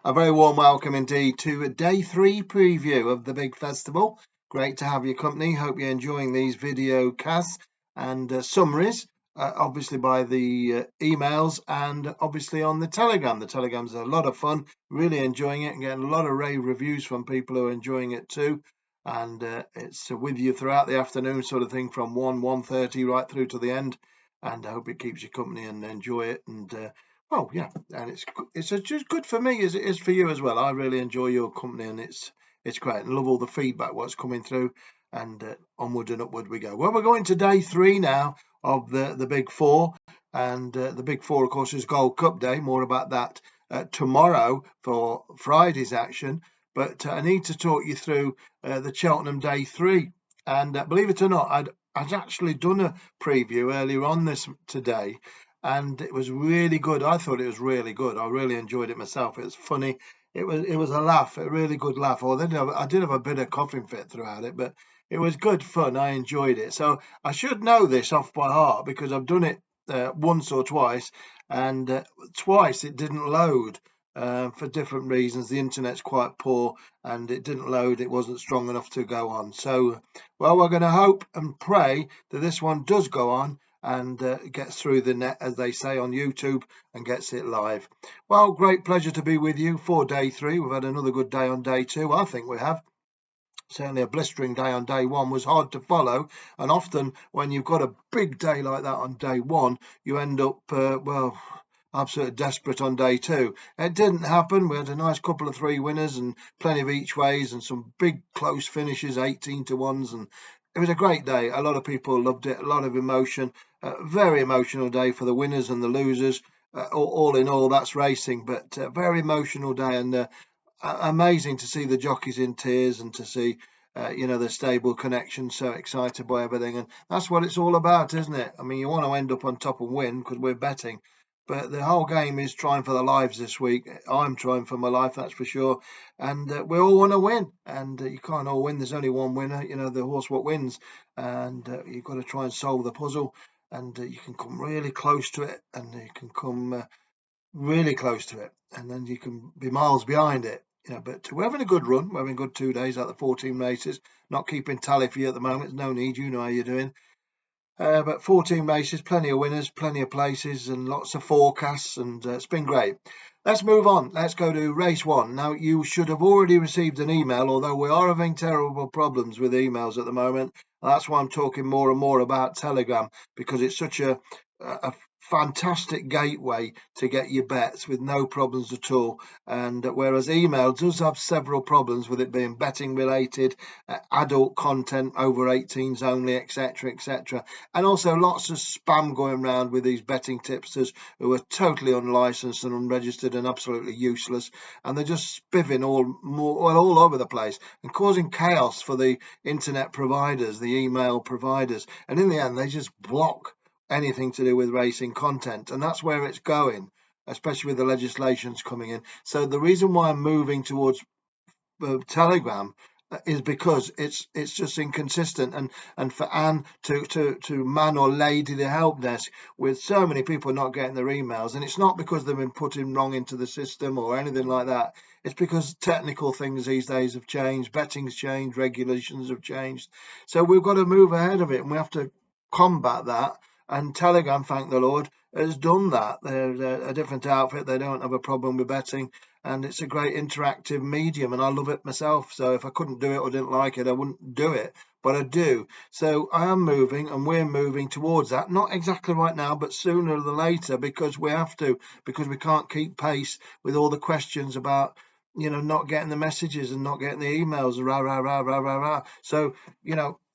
A very warm welcome indeed to a day 3 preview of the big festival. Great to have your company. Hope you're enjoying these video casts and summaries, obviously by the emails and obviously on the Telegram. The Telegram's a lot of fun, really enjoying it and getting a lot of rave reviews from people who are enjoying it too. And it's with you throughout the afternoon, sort of thing, from 1:30 right through to the end. And I hope it keeps you company and enjoy it. And oh yeah, and it's just good for me as it is for you as well. I really enjoy your company, and it's great. And love all the feedback what's coming through, and onward and upward we go. Well, we're going to day 3 now of the big four, and the big four, of course, is Gold Cup Day. More about that tomorrow for Friday's action. But I need to talk you through the Cheltenham day 3, and believe it or not, I'd actually done a preview earlier on this today, and it was really good. I thought it was really good. I really enjoyed it myself. It was funny. It was a laugh, a really good laugh. Although I did have a bit of coughing fit throughout it, but it was good fun. I enjoyed it. So I should know this off by heart because I've done it once or twice, and twice it didn't load. For different reasons, the internet's quite poor and it didn't load. It wasn't strong enough to go on. So, well, we're going to hope and pray that this one does go on and gets through the net, as they say on YouTube, and gets it live. Well, great pleasure to be with you for day 3. We've had another good day on day 2. I think we have. Certainly a blistering day on day 1 was hard to follow, and often when you've got a big day like that on day 1, you end up, well, absolutely desperate on day 2. It didn't happen. We had a nice couple of 3 winners and plenty of each ways and some big close finishes, 18 to 1s, and it was a great day. A lot of people loved it, a lot of emotion, very emotional day for the winners and the losers. All in all, that's racing, but a very emotional day, and amazing to see the jockeys in tears and to see the stable connection, so excited by everything. And that's what it's all about, isn't it? I mean, you want to end up on top and win because we're betting, but the whole game is trying for the lives this week. I'm trying for my life, that's for sure. And we all want to win, and you can't all win. There's only one winner, the horse what wins, and you've got to try and solve the puzzle. And you can come really close to it, and you can come really close to it, and then you can be miles behind it. But we're having a good run. We're having a good 2 days out of the 14 races. Not keeping tally for you at the moment. There's no need. You know how you're doing. But 14 races, plenty of winners, plenty of places, and lots of forecasts, and it's been great. Let's move on. Let's go to race 1. Now, you should have already received an email, although we are having terrible problems with emails at the moment. That's why I'm talking more and more about Telegram, because it's such a fantastic gateway to get your bets with no problems at all. And whereas email does have several problems with it being betting related, adult content, over 18s only, etc., and also lots of spam going around with these betting tipsters who are totally unlicensed and unregistered and absolutely useless, and they're just spivving all over the place and causing chaos for the internet providers, the email providers, and in the end they just block anything to do with racing content, and that's where it's going, especially with the legislations coming in. So the reason why I'm moving towards Telegram is because it's just inconsistent, and for Anne to man or lady the help desk with so many people not getting their emails, and it's not because they've been put in wrong into the system or anything like that. It's because technical things these days have changed, betting's changed, regulations have changed, so we've got to move ahead of it, and we have to combat that. And Telegram, thank the Lord, has done that. They're a different outfit. They don't have a problem with betting, and it's a great interactive medium, and I love it myself. So if I couldn't do it or didn't like it, I wouldn't do it, but I do. So I am moving, and we're moving towards that. Not exactly right now, but sooner than later, because we have to, because we can't keep pace with all the questions about not getting the messages and not getting the emails, rah rah rah rah rah rah. So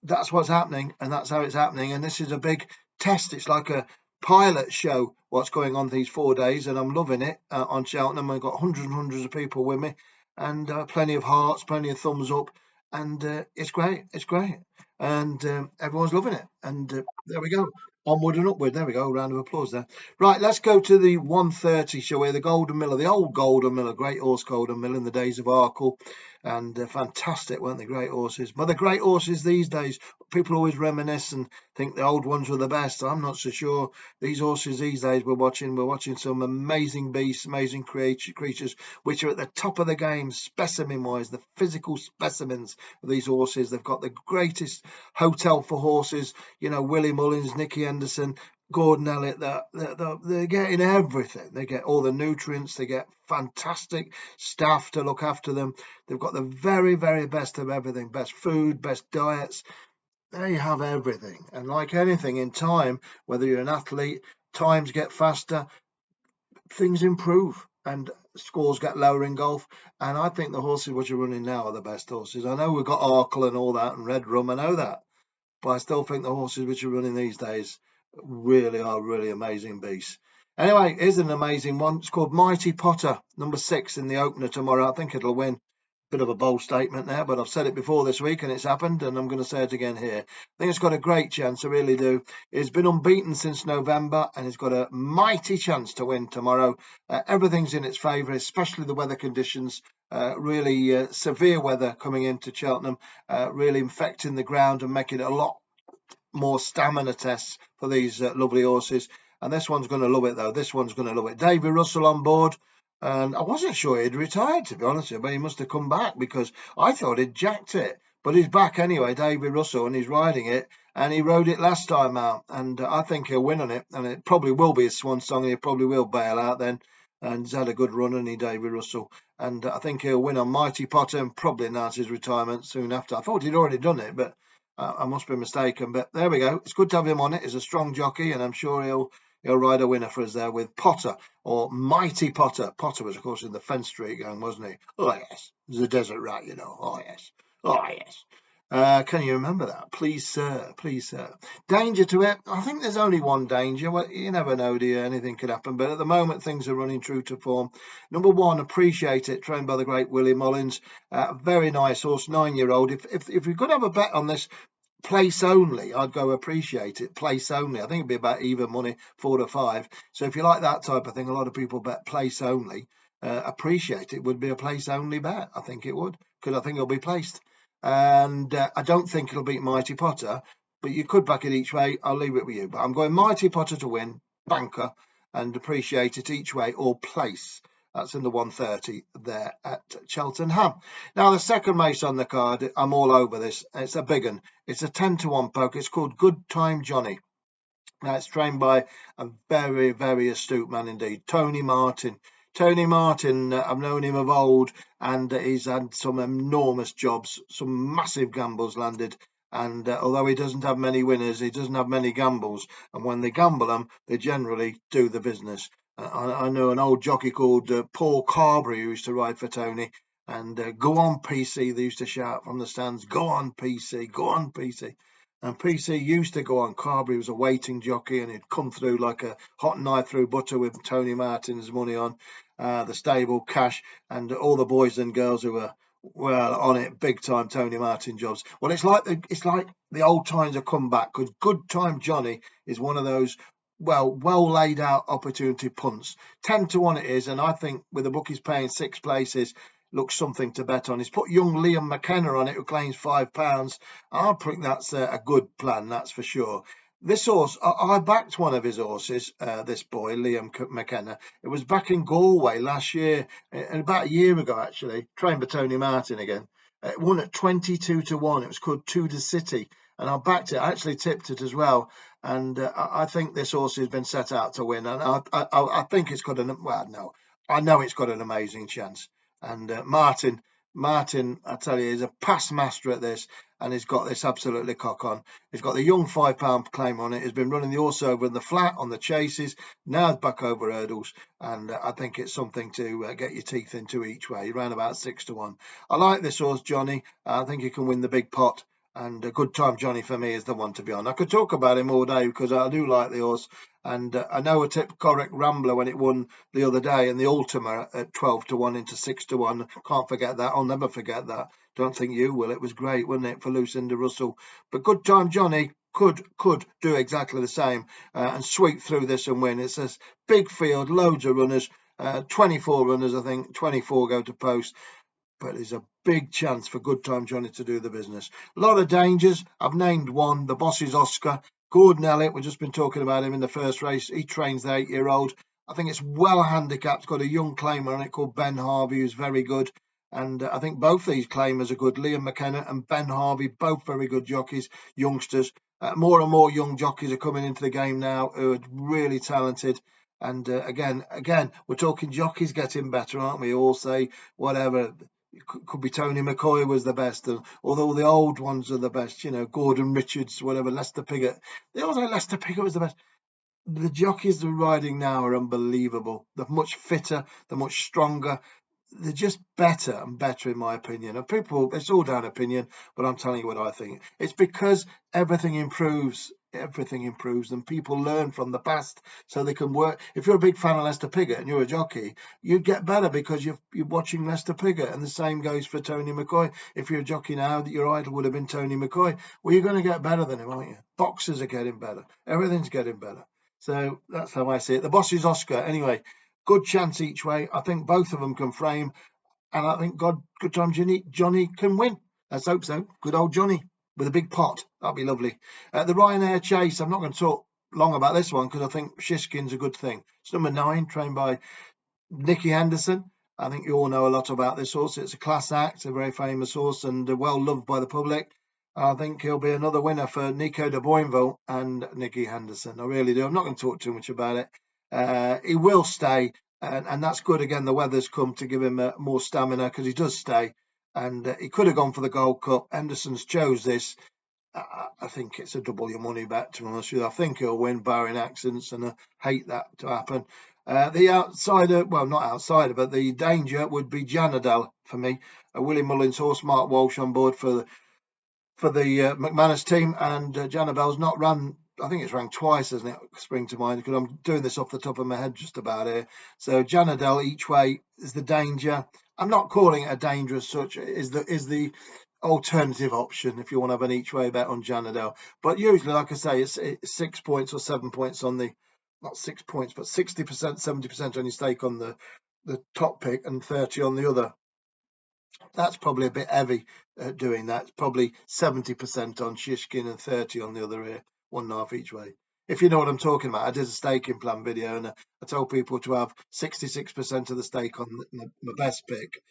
that's what's happening, and that's how it's happening. And this is a big test. It's like a pilot show what's going on these 4 days, and I'm loving it on Cheltenham. I've got hundreds and hundreds of people with me, and plenty of hearts, plenty of thumbs up, and it's great. It's great, and everyone's loving it. And there we go. Onward and upward. There we go. Round of applause there. Right, let's go to the 1:30 show here. The Golden Miller, the old Golden Miller, great horse Golden Miller in the days of Arkle. and fantastic, weren't they? Great horses. But the great horses these days, people always reminisce and think the old ones were the best. I'm not so sure. These horses these days we're watching some amazing beasts, amazing creatures, which are at the top of the game, specimen-wise, the physical specimens of these horses. They've got the greatest hotel for horses, you know, Willie Mullins, Nicky Henderson, Gordon Elliott. They're getting everything. They get all the nutrients. They get fantastic staff to look after them. They've got the very, very best of everything. Best food, best diets. They have everything. And like anything in time, whether you're an athlete, times get faster, things improve, and scores get lower in golf. And I think the horses which are running now are the best horses. I know we've got Arkle and all that and Red Rum, I know that, but I still think the horses which are running these days really are really amazing beasts. Anyway, here's an amazing one. It's called Mighty Potter, number 6 in the opener tomorrow. I think it'll win. Bit of a bold statement there, but I've said it before this week and it's happened, and I'm going to say it again here. I think it's got a great chance, I really do. It's been unbeaten since November, and it's got a mighty chance to win tomorrow. Everything's in its favour, especially the weather conditions. Really severe weather coming into Cheltenham, really infecting the ground and making it a lot more stamina tests for these lovely horses. And this one's going to love it, though. This one's going to love it. David Russell on board. And I wasn't sure he'd retired, to be honest with you, but he must have come back, because I thought he'd jacked it. But he's back anyway, David Russell, and he's riding it. And he rode it last time out. And I think he'll win on it. And it probably will be a swan song. And he probably will bail out then. And he's had a good run, hasn't he, David Russell? And I think he'll win on Mighty Potter and probably announce his retirement soon after. I thought he'd already done it, but I must be mistaken. But there we go. It's good to have him on it. He's a strong jockey, and I'm sure he'll ride a winner for us there with Potter, or Mighty Potter. Potter was, of course, in the Fence Street gang, wasn't he? Oh, yes. He was a desert rat, you know. Oh, yes. Oh, yes. Can you remember that? Please, sir. Please, sir. Danger to it. I think there's only one danger. Well, you never know, do you? Anything could happen. But at the moment, things are running true to form. Number 1, Appreciate It, trained by the great Willie Mullins. Very nice horse, 9-year-old. If we could have a bet on this, place only, I'd go Appreciate It, place only. I think it'd be about even money, 4 to 5. So if you like that type of thing, a lot of people bet place only. Appreciate It would be a place only bet. I think it would, because I think it'll be placed. And I don't think it'll beat Mighty Potter, but you could back it each way. I'll leave it with you. But I'm going Mighty Potter to win, banker, and Appreciate It each way, or place. That's in the 130 there at Cheltenham. Now, the second race on the card, I'm all over this. It's a big one. It's a 10-1 poker. It's called Good Time Jonny. Now, it's trained by a very, very astute man indeed, Tony Martin. Tony Martin, I've known him of old, and he's had some enormous jobs, some massive gambles landed. And although he doesn't have many winners, he doesn't have many gambles. And when they gamble them, they generally do the business. I know an old jockey called Paul Carberry who used to ride for Tony, and go on PC, they used to shout from the stands, go on PC, go on PC. And PC used to go on. Carberry was a waiting jockey, and he'd come through like a hot knife through butter with Tony Martin's money on, the stable, cash, and all the boys and girls who were on it, big time Tony Martin jobs. Well, it's like the old times have come back, because Good Time Jonny is one of those well laid out opportunity punts. 10-1 it is, and I think with the bookies paying 6 places, looks something to bet on. He's put young Liam McKenna on it, who claims £5. I think that's a good plan, that's for sure. This horse, I backed one of his horses, this boy, Liam McKenna. It was back in Galway last year, and about a year ago, actually, trained by Tony Martin again. It won at 22-1. It was called To the City, and I backed it. I actually tipped it as well. And I think this horse has been set out to win. And I think it's got I know it's got an amazing chance. And Martin, I tell you, is a past master at this, and he's got this absolutely cock on. He's got the young £5 claim on it. He's been running the horse over in the flat on the chases, now back over hurdles, and I think it's something to get your teeth into each way, around about 6-1. I like this horse, Jonny. I think he can win the big pot. And a Good Time Jonny for me is the one to be on. I could talk about him all day, because I do like the horse. And I know I tipped CORACH Rambler when it won the other day, and the Ultima at 12-1 into 6-1. Can't forget that. I'll never forget that. Don't think you will. It was great, wasn't it, for Lucinda Russell? But Good Time Jonny could do exactly the same and sweep through this and win. It's a big field, loads of runners, 24 runners, I think. 24 go to post. but there's a big chance for Good Time Jonny to do the business. A lot of dangers. I've named one. The boss is Oscar. Gordon Elliott, we've just been talking about him in the first race. He trains the 8-year-old. I think it's well handicapped. It's got a young claimer on it called Ben Harvey, who's very good. And I think both these claimers are good. Liam McKenna and Ben Harvey, both very good jockeys, youngsters. More and more young jockeys are coming into the game now who are really talented. And again, we're talking jockeys getting better, aren't we? All say whatever. It could be Tony McCoy was the best, although the old ones are the best. You know, Gordon Richards, whatever. Lester Piggott. They all say Lester Piggott was the best. The jockeys they're riding now are unbelievable. They're much fitter. They're much stronger. They're just better and better, in my opinion. And people, it's all down opinion, but I'm telling you what I think. It's because everything improves, and people learn from the past so they can work. If you're a big fan of Lester Piggott and you're a jockey, you'd get better because you're watching Lester Piggott, and the same goes for Tony McCoy. If you're a jockey now, that your idol would have been Tony McCoy, well, you're going to get better than him, aren't you? Boxers are getting better. Everything's getting better. So that's how I see it. The boss is Oscar. Anyway, good chance each way. I think both of them can frame, and I think Good Time Jonny can win. Let's hope so. Good old Jonny with a big pot. That'd be lovely. The Ryanair Chase. I'm not going to talk long about this one because I think Shishkin's a good thing. It's number 9, trained by Nicky Henderson. I think you all know a lot about this horse. It's a class act, a very famous horse, and well loved by the public. I think he'll be another winner for Nico de Boinville and Nicky Henderson. I really do. I'm not going to talk too much about it. He will stay, and that's good. Again, the weather's come to give him more stamina because he does stay. And he could have gone for the Gold Cup. Henderson's chose this. I think it's a double your money bet, to be honest with you. I think he'll win, barring accidents, and I hate that to happen. The outsider, well, not outsider, but the danger would be Janadel for me. Willie Mullins' horse, Mark Walsh on board for the McManus team, and Janabel's not run. I think it's ranked twice, isn't it? Spring to mind, because I'm doing this off the top of my head just about here. So Janadel each way is the danger. I'm not calling it a danger as such. Is the alternative option if you want to have an each way bet on Janadel. But usually, like I say, it's 6 points or 7 points on the, not 6 points, but 60%, 70% on your stake on the top pick and 30 on the other. That's probably a bit heavy doing that. It's probably 70% on Shishkin and 30 on the other here, 1.5 each way. If you know what I'm talking about, I did a staking plan video and I told people to have 66% of the stake on my best pick.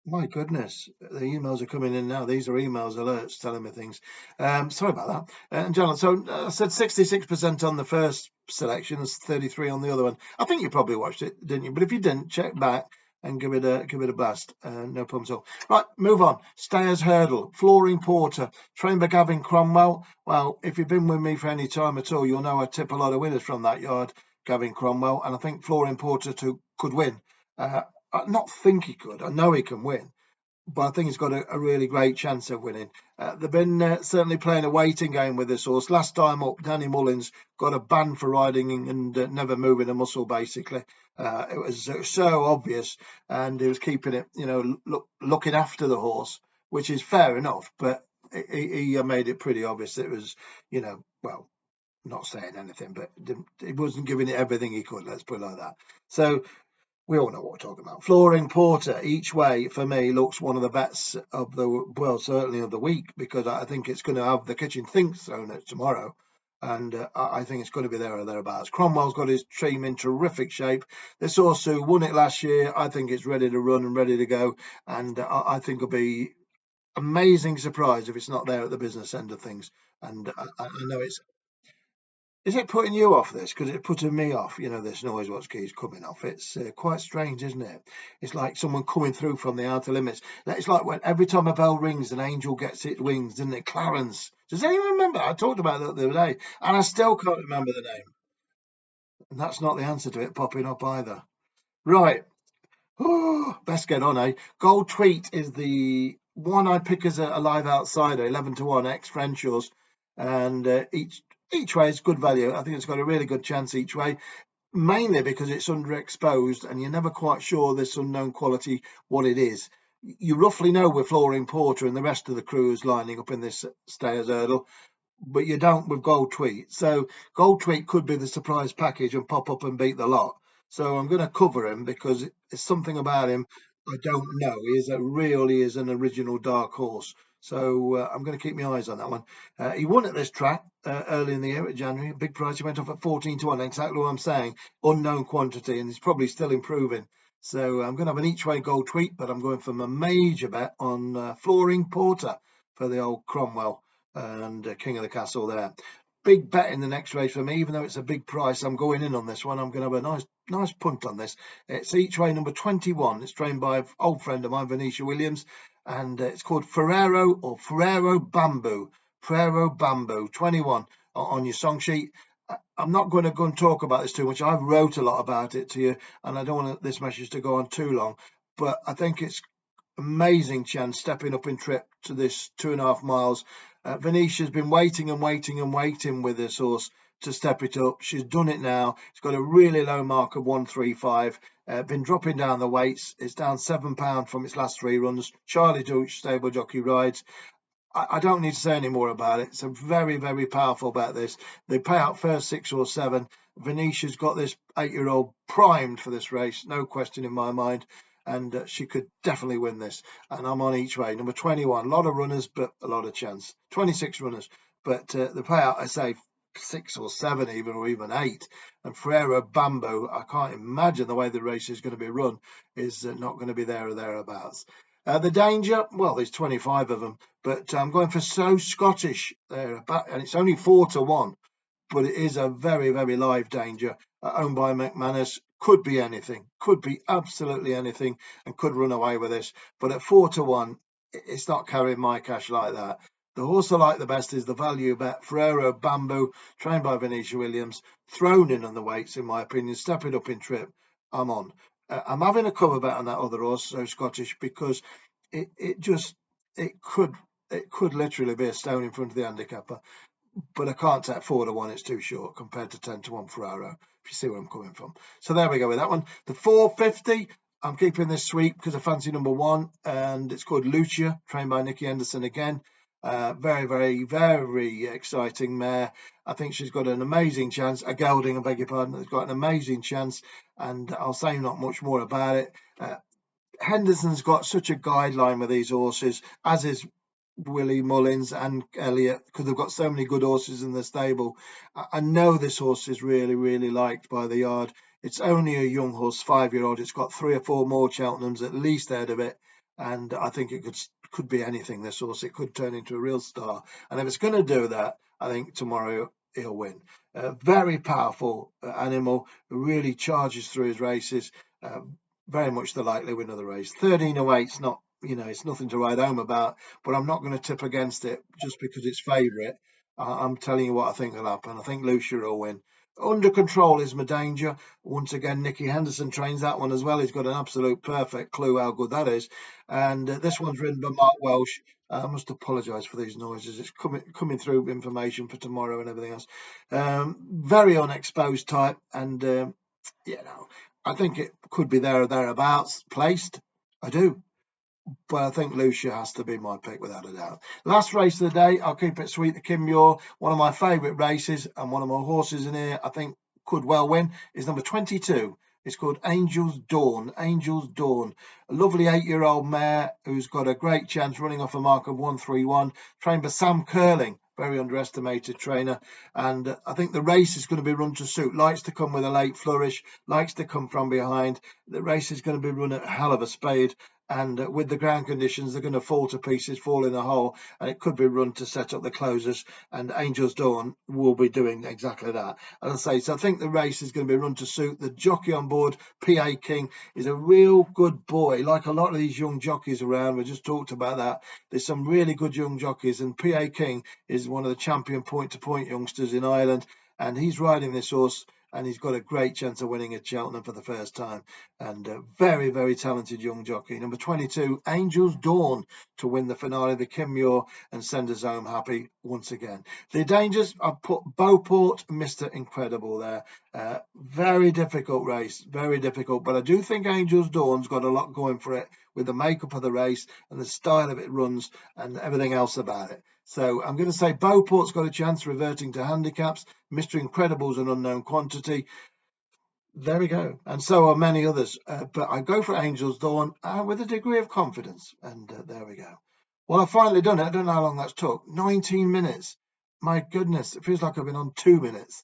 My goodness, the emails are coming in now. These are emails alerts telling me things. Sorry about that. And John, so I said 66% on the first selection, 33 on the other one. I think you probably watched it, didn't you? But if you didn't, check back and give it a blast. No problem at all. Right, move on. Stayers Hurdle, Flooring Porter, trained by Gavin Cromwell. Well, if you've been with me for any time at all, you'll know I tip a lot of winners from that yard, Gavin Cromwell, and I think Flooring Porter could win. I not think he could. I know he can win, but I think he's got a really great chance of winning. They've been certainly playing a waiting game with this horse. Last time up, Danny Mullins got a ban for riding and never moving a muscle, basically. It was so obvious, and he was keeping it, looking after the horse, which is fair enough, but he made it pretty obvious. It was, well, not saying anything, but he wasn't giving it everything he could, let's put it like that. So we all know what we're talking about. Flooring Porter each way for me looks one of the bets of certainly of the week, because I think it's going to have the kitchen sinks on it tomorrow, and I think it's going to be there or thereabouts. Cromwell's got his team in terrific shape. This horse who won it last year, I think it's ready to run and ready to go, and I think it'll be amazing surprise if it's not there at the business end of things. And I know it's. Is it putting you off this? Because it's putting me off, this noise what keeps coming off. It's quite strange, isn't it? It's like someone coming through from the outer limits. It's like when every time a bell rings, an angel gets its wings, doesn't it? Clarence. Does anyone remember? I talked about that the other day, and I still can't remember the name. And that's not the answer to it popping up either. Right. Oh, best get on, eh? Gold Tweet is the one I pick as a live outsider, 11-1, ex-Frenchers, and each way is good value. I think it's got a really good chance each way, mainly because it's underexposed and you're never quite sure this unknown quality what it is. You roughly know with Flooring Porter and the rest of the crew is lining up in this Stayers Hurdle, but you don't with Gold Tweet. So Gold Tweet could be the surprise package and pop up and beat the lot. So I'm going to cover him because it's something about him I don't know. He is an original dark horse. So I'm going to keep my eyes on that one. He won at this track early in the year at January. Big price. He went off at 14-1. Exactly what I'm saying. Unknown quantity, and he's probably still improving. So I'm going to have an each way gold tweet, but I'm going for my major bet on Flooring Porter for the old Cromwell and King of the Castle there. Big bet in the next race for me, even though it's a big price. I'm going in on this one. I'm going to have a nice punt on this. It's each way number 21. It's trained by an old friend of mine, Venetia Williams, and it's called Ferrero Bamboo. Ferrero Bamboo 21 on your song sheet. I'm not going to go and talk about this too much. I've wrote a lot about it to you, and I don't want this message to go on too long. But I think it's amazing chance stepping up in trip to this 2.5 miles. Venetia's been waiting and waiting and waiting with this horse to step it up. She's done it now. It's got a really low mark of 135. Been dropping down the weights. It's down £7 from its last 3 runs. Charlie Deutsch, stable jockey, rides. I don't need to say any more about it. It's a very, very powerful bet, this. They pay out first 6 or 7. Venetia's got this 8-year-old primed for this race, no question in my mind. And she could definitely win this. And I'm on each way. Number 21, a lot of runners, but a lot of chance. 26 runners. But the payout, I say 6 or 7 even, or even 8. And Ferrero Bamboo, I can't imagine the way the race is going to be run, is not going to be there or thereabouts. The danger, well, there's 25 of them, but I'm going for So Scottish there, and it's only 4-1, but it is a very, very live danger. Owned by McManus, could be anything, could be absolutely anything, and could run away with this. But at 4-1, it's not carrying my cash like that. The horse I like the best is the value bet, Ferrero Bamboo, trained by Venetia Williams, thrown in on the weights, in my opinion, stepping up in trip. I'm on. I'm having a cover bet on that other horse, So Scottish, because it could literally be a stone in front of the handicapper, but I can't take 4-1. It's too short compared to 10-1 Ferraro, if you see where I'm coming from. So there we go with that one. The 450, I'm keeping this sweep because I fancy number 1, and it's called Lucia, trained by Nicky Henderson again. Very, very, very exciting mare. I think she's got an amazing chance. A gelding, I beg your pardon, has got an amazing chance, and I'll say not much more about it. Henderson's got such a guideline with these horses, as is Willie Mullins and Elliott, because they've got so many good horses in the stable. I know this horse is really, really liked by the yard. It's only a young horse, 5-year-old. It's got 3 or 4 more Cheltenhams at least ahead of it, and I think it could be anything. This horse, it could turn into a real star. And if it's going to do that, I think tomorrow he'll win. Very powerful animal, who really charges through his races. Very much the likely winner of the race. 13-08's not, it's nothing to write home about, but I'm not going to tip against it just because it's favourite. I'm telling you what I think will happen. I think Lucia will win. Under Control is my danger. Once again, Nicky Henderson trains that one as well. He's got an absolute perfect clue how good that is. And this one's written by Mark Welsh. I must apologise for these noises. It's coming through information for tomorrow and everything else. Very unexposed type, and I think it could be there or thereabouts placed. I do. But I think Lucia has to be my pick without a doubt. Last race of the day, I'll keep it sweet. The Kimmuir, one of my favourite races, and one of my horses in here I think could well win, is number 22. It's called Angel's Dawn. Angel's Dawn. A lovely 8-year-old mare who's got a great chance, running off a mark of 131, trained by Sam Curling. Very underestimated trainer, and I think the race is going to be run to suit. Likes to come with a late flourish, likes to come from behind. The race is going to be run at a hell of a speed, and with the ground conditions, they're going to fall to pieces, fall in a hole, and it could be run to set up the closers, and Angel's Dawn will be doing exactly that. As I say, so I think the race is going to be run to suit. The jockey on board, PA King, is a real good boy, like a lot of these young jockeys around. We just talked about that. There's some really good young jockeys, and PA King is one of the champion point-to-point youngsters in Ireland, and he's riding this horse, and he's got a great chance of winning at Cheltenham for the first time. And very, very talented young jockey. Number 22, Angel's Dawn, to win the finale of the Kimmuir and send us home happy once again. The dangers, I've put Beauport, Mr. Incredible there. Very difficult race, very difficult. But I do think Angel's Dawn's got a lot going for it, with the makeup of the race and the style of it runs and everything else about it. So I'm going to say Beauport's got a chance, reverting to handicaps. Mr. Incredible's an unknown quantity. There we go. And so are many others. But I go for Angel's Dawn with a degree of confidence. And there we go. Well, I've finally done it. I don't know how long that's took. 19 minutes. My goodness, it feels like I've been on 2 minutes.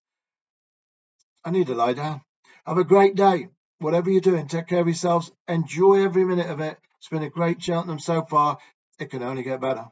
I need to lie down. Have a great day. Whatever you're doing, take care of yourselves. Enjoy every minute of it. It's been a great Cheltenham so far. It can only get better.